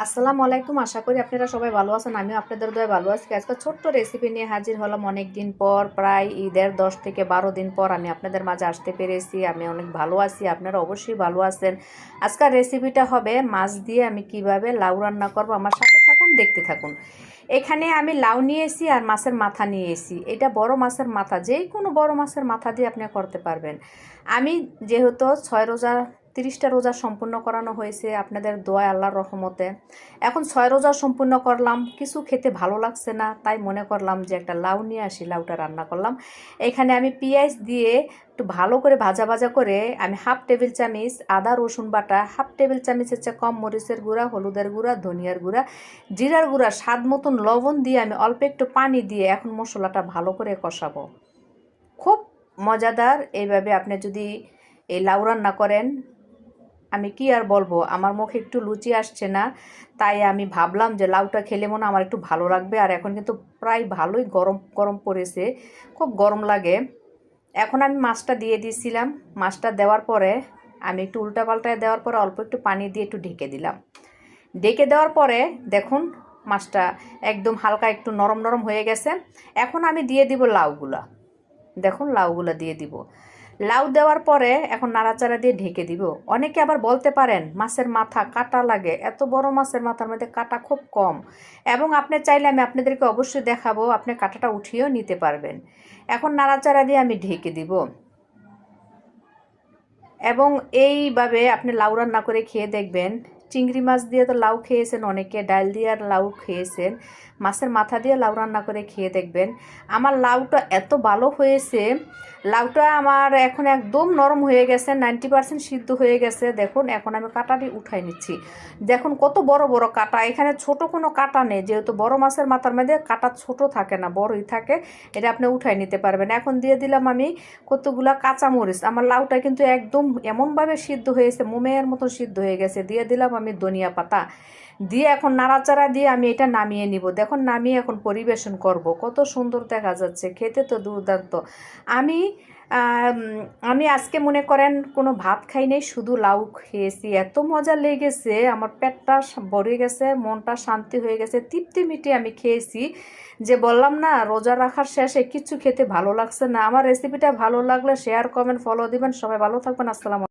আসসালামু আলাইকুম। আশা করি আপনারা সবাই ভালো আছেন। আমিও আপনাদের দয়ায় ভালো আছি। আজকে ছোট্ট রেসিপি নিয়ে হাজির হলাম অনেক দিন পর, প্রায় ঈদের 10 থেকে 12 দিন পর আমি আপনাদের মাঝে আসতে পেরেছি। আমি অনেক ভালো আছি, আপনারা অবশ্যই ভালো আছেন। আজকের রেসিপিটা হবে মাছ দিয়ে আমি কিভাবে লাউ রান্না করব। আমার সাথে থাকুন, দেখতে থাকুন। এখানে আমি লাউ নিয়েছি আর মাছের মাথা নিয়েছি। এটা বড় মাছের মাথা, যে কোনো বড় মাছের মাথা দিয়ে আপনি করতে পারবেন। আমি যেহেতু 6 রোজা 30টা রোজা সম্পূর্ণ করানো হয়েছে আপনাদের দোয়া আল্লাহর রহমতে। এখন 6 রোজা সম্পূর্ণ করলাম, কিছু খেতে ভালো লাগছে না, তাই মনে করলাম যে একটা লাউ নিয়ে আসি, লাউটা রান্না করলাম। এখানে আমি পেঁয়াজ দিয়ে একটু ভালো করে ভাজা ভাজা করে আমি হাফ টেবিল চামচ আদা রসুন বাটা, হাফ টেবিল চামচের চেয়ে কম মরিচের গুঁড়া, হলুদের গুঁড়া, ধনিয়ার গুঁড়া, জিরার গুঁড়া, স্বাদ মতন লবণ দিয়ে আমি অল্প একটু পানি দিয়ে এখন মশলাটা ভালো করে কষাবো। খুব মজাদার। এইভাবে আপনি যদি এই লাউ রান্না করেন, আমি কি আর বলবো, আমার মুখে একটু লুচি আসছে না, তাই আমি ভাবলাম যে লাউটা খেলে মনে আমার একটু ভালো লাগবে। আর এখন কিন্তু প্রায় ভালোই গরম গরম পড়েছে, খুব গরম লাগে। এখন আমি মাছটা দিয়ে দিয়েছিলাম। মাছটা দেওয়ার পরে আমি একটু উল্টাপাল্টায় দেওয়ার পরে অল্প একটু পানি দিয়ে একটু ঢেকে দিলাম। ঢেকে দেওয়ার পরে দেখুন মাছটা একদম হালকা একটু নরম নরম হয়ে গেছে। এখন আমি দিয়ে দিব লাউগুলা। দেখুন লাউগুলা দিয়ে দিব। লাউ দেওয়ার পরে এখন নাড়াচাড়া দিয়ে ঢেকে দিব। অনেকে আবার বলতে পারেন মাছের মাথা কাটা লাগে, এত বড় মাছের মাথার মধ্যে কাটা খুব কম, এবং আপনি চাইলে আমি আপনাদেরকে অবশ্যই দেখাবো, আপনি কাটাটা উঠিয়েও নিতে পারবেন। এখন নাড়াচাড়া দিয়ে আমি ঢেকে দিব, এবং এইভাবে আপনি লাউ রান্না করে খেয়ে দেখবেন। চিংড়ি মাছ দিয়ে তো লাউ খেয়েছেন, অনেকে ডাল দিয়ে আর লাউ খেয়েছেন, মাছের মাথা দিয়ে লাউ রান্না করে খেয়ে দেখবেন। আমার লাউটা এত ভালো হয়েছে, লাউটা আমার এখন একদম নরম হয়ে গেছে, 90% সিদ্ধ হয়ে গেছে। দেখুন এখন আমি কাটাটি উঠাই নিচ্ছি। দেখুন কত বড় বড় কাটা, এখানে ছোট কোনো কাটা নেই, যেহেতু বড় মাছের মাথার মধ্যে কাটা ছোট থাকে না, বড়ই থাকে। এটা আপনি উঠাই নিতে পারবেন। এখন দিয়ে দিলাম আমি কতগুলা কাঁচামরিচ। আমার লাউটা কিন্তু একদম এমনভাবে সিদ্ধ হয়েছে, মোমের মতো সিদ্ধ হয়ে গেছে। দিয়ে দিলাম আমি ধনিয়া পাতা, দিয়ে এখন নাড়াচাড়া দিয়ে আমি এটা নামিয়ে নিব। দেখুন নামিয়ে এখন পরিবেশন করব। কত সুন্দর দেখা যাচ্ছে, খেতে তো দুর্দান্ত। আমি আমি আজকে মনে করেন কোনো ভাত খাই নাই, শুধু লাউ খেয়েছি। এত মজা লেগেছে, আমার পেটটা ভরে গেছে, মনটা শান্তি হয়ে গেছে, তৃপ্তি মিটিয়ে আমি খেয়েছি। যে বললাম না, রোজা রাখার শেষে কিছু খেতে ভালো লাগছে না। আমার রেসিপিটা ভালো লাগলে শেয়ার, কমেন্ট, ফলো দিবেন। সবাই ভালো থাকবেন। আসসালাম।